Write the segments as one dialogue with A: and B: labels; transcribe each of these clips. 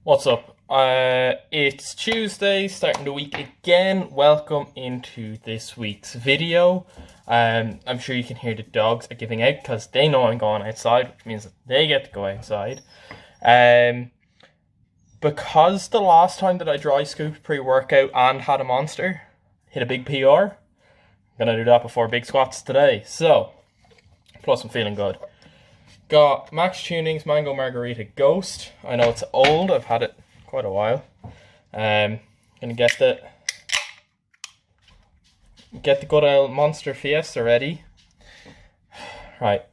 A: What's up? It's Tuesday, starting the week again. Welcome into this week's video. I'm sure you can hear the dogs are giving out because they know I'm going outside, which means that they get to go outside. Because the last time that I dry scooped pre-workout and had a monster, hit a big PR, I'm gonna do that before big squats today. So, plus I'm feeling good. Got Max Tuning's Mango Margarita Ghost. I know it's old, I've had it quite a while. Gonna get the good old Monster Fiesta ready. Right.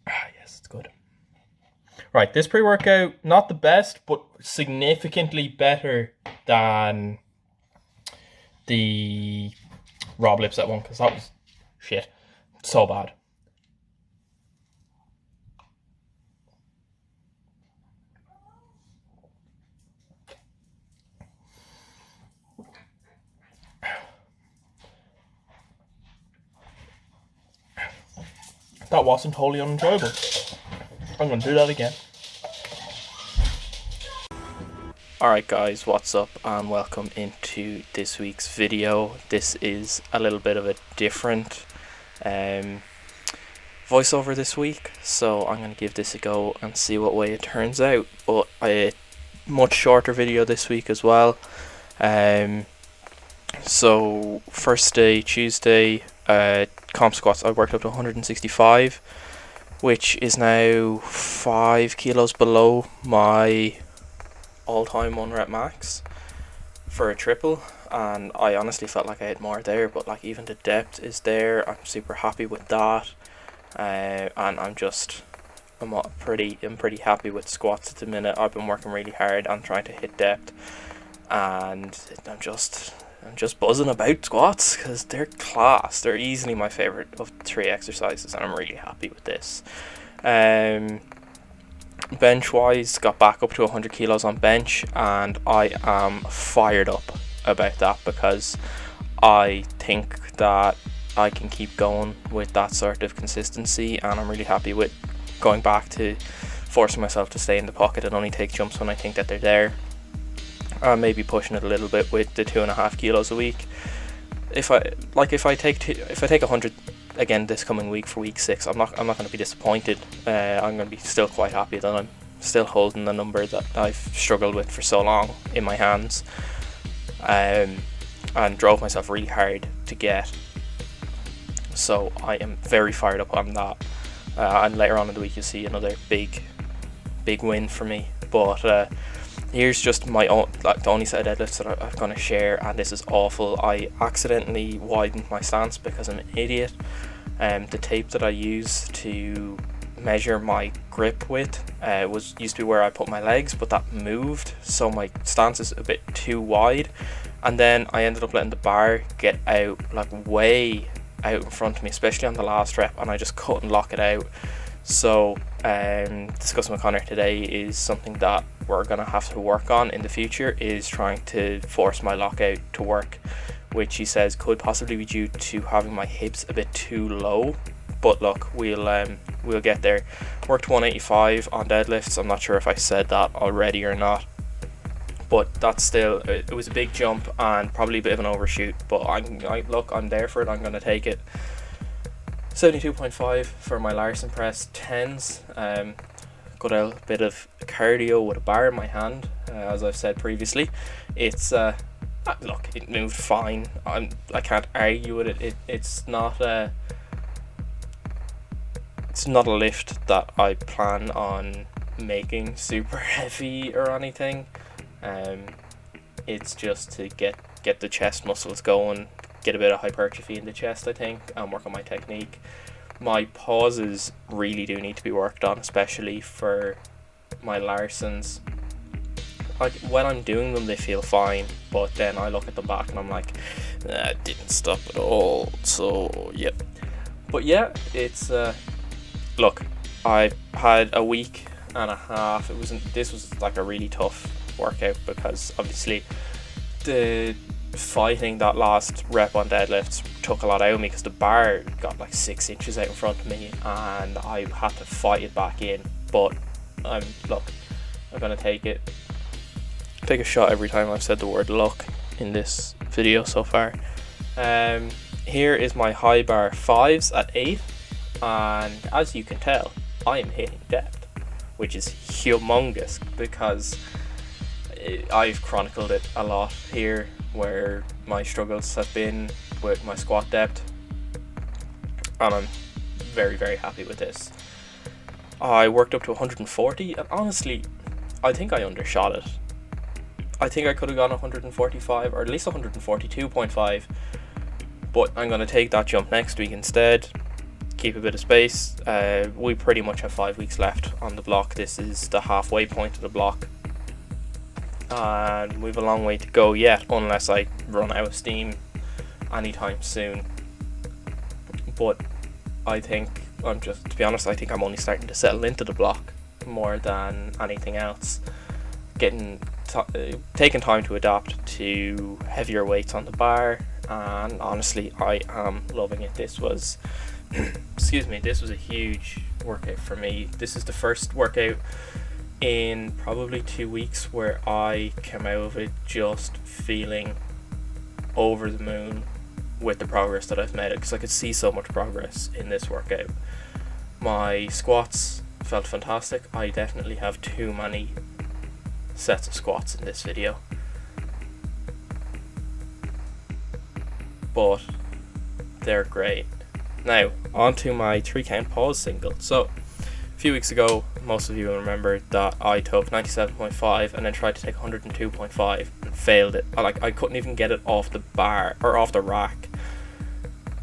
A: Yes, it's good. Right, this pre-workout, not the best, but significantly better than the Rob Lipset one, because that was shit. So bad. That wasn't wholly unenjoyable. I'm going to do that again. Alright guys, what's up and welcome into this week's video. This is a little bit of a different voiceover this week, so I'm going to give this a go and see what way it turns out. But a much shorter video this week as well. So first day, Tuesday, comp squats, I worked up to 165, which is now 5 kilos below my all-time 1 rep max for a triple, and I honestly felt like I had more there, but like even the depth is there. I'm super happy with that, and I'm pretty happy with squats at the minute. I've been working really hard on trying to hit depth, and I'm just buzzing about squats because they're class. They're easily my favorite of 3 exercises, and I'm really happy with this. Bench wise, got back up to 100 kilos on bench, and I am fired up about that because I think that I can keep going with that sort of consistency, and I'm really happy with going back to forcing myself to stay in the pocket and only take jumps when I think that they're there. Maybe pushing it a little bit with the 2.5 kilos a week. If I take 100 again this coming week for week 6, I'm not going to be disappointed. I'm going to be still quite happy that I'm still holding the number that I've struggled with for so long in my hands, and drove myself really hard to get. So I am very fired up on that. And later on in the week you'll see another big win for me. But here's just my own, like the only set of deadlifts that I'm going to share, and this is awful. I accidentally widened my stance because I'm an idiot. The tape that I use to measure my grip width used to be where I put my legs, but that moved, so my stance is a bit too wide, and then I ended up letting the bar get out, like way out in front of me, especially on the last rep, and I just couldn't lock it out. So discussing with Connor today is something that we're going to have to work on in the future, is trying to force my lockout to work, which he says could possibly be due to having my hips a bit too low. But look, we'll get there. Worked 185 on deadlifts. I'm not sure if I said that already or not, but that's still, it was a big jump and probably a bit of an overshoot, but I'm there for it. I'm going to take it. 72.5 for my Larson press 10s. Got a bit of cardio with a bar in my hand, as I've said previously. It's look, it moved fine. I can't argue with it. It's not a lift that I plan on making super heavy or anything. It's just to get the chest muscles going, get a bit of hypertrophy in the chest, I think, and work on my technique. My pauses really do need to be worked on, especially for my Larsons. Like when I'm doing them, they feel fine, but then I look at them back and I'm like, it didn't stop at all. So yep. But yeah, it's look, I had a week and a half. This was like a really tough workout because obviously the fighting that last rep on deadlifts took a lot out of me because the bar got like 6 inches out in front of me and I had to fight it back in. But look, I'm gonna take a shot every time I've said the word luck in this video so far. Here is my high bar 5s at 8, and as you can tell, I am hitting depth, which is humongous because I've chronicled it a lot here, where my struggles have been with my squat depth, and I'm very, very happy with this. I worked up to 140, and honestly, I think I undershot it. I think I could have gone 145, or at least 142.5, but I'm going to take that jump next week instead, keep a bit of space. We pretty much have 5 weeks left on the block. This is the halfway point of the block, and we have a long way to go yet, unless I run out of steam anytime soon. But I think to be honest, I think I'm only starting to settle into the block more than anything else. Taking time to adapt to heavier weights on the bar, and honestly, I am loving it. This was excuse me, this was a huge workout for me. This is the first workout in probably 2 weeks where I came out of it just feeling over the moon with the progress that I've made, because I could see so much progress in this workout. My squats felt fantastic. I definitely have too many sets of squats in this video, but they're great. Now on to my 3 count pause single. So a few weeks ago, most of you will remember that I took 97.5 and then tried to take 102.5 and failed it. I couldn't even get it off the bar or off the rack.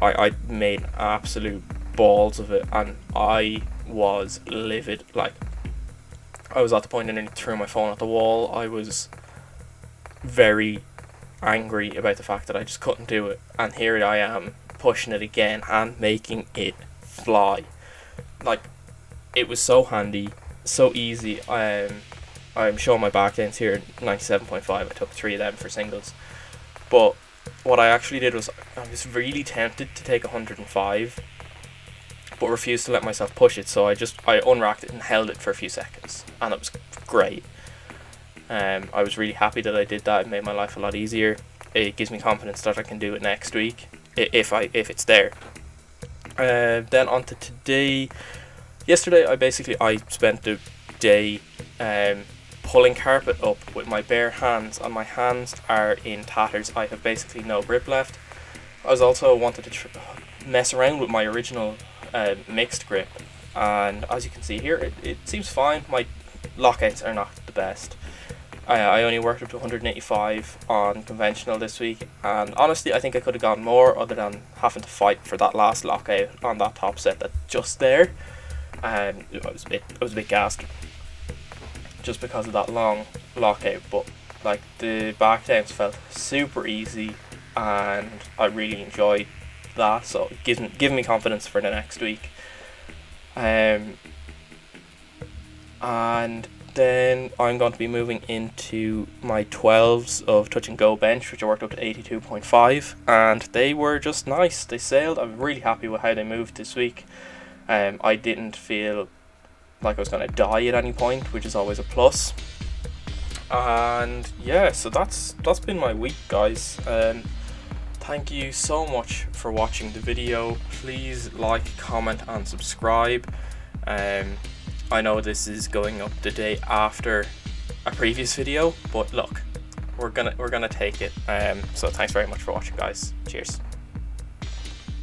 A: I made absolute balls of it, and I was livid. Like, I was at the point and then threw my phone at the wall. I was very angry about the fact that I just couldn't do it, and here I am pushing it again and making it fly. Like, it was so handy, so easy. I'm showing my back ends here, 97.5. I took 3 of them for singles, but what I actually did was I was really tempted to take 105, but refused to let myself push it. So I unracked it and held it for a few seconds, and it was great. I was really happy that I did that. It made my life a lot easier. It gives me confidence that I can do it next week if it's there. Then on to today. Yesterday I spent the day pulling carpet up with my bare hands, and my hands are in tatters. I have basically no grip left. I was also wanted to mess around with my original mixed grip, and as you can see here, it seems fine. My lockouts are not the best. I only worked up to 185 on conventional this week, and honestly I think I could have gone more, other than having to fight for that last lockout on that top set that's just there. I was a bit gassed just because of that long lockout, but like the back downs felt super easy and I really enjoyed that, so it gives me confidence for the next week. And then I'm going to be moving into my 12s of touch and go bench, which I worked up to 82.5, and they were just nice. They sailed. I'm really happy with how they moved this week. I didn't feel like I was going to die at any point, which is always a plus. And yeah, so that's been my week, guys. Thank you so much for watching the video. Please like, comment and subscribe. I know this is going up the day after a previous video, but look, we're gonna take it. So thanks very much for watching, guys. Cheers.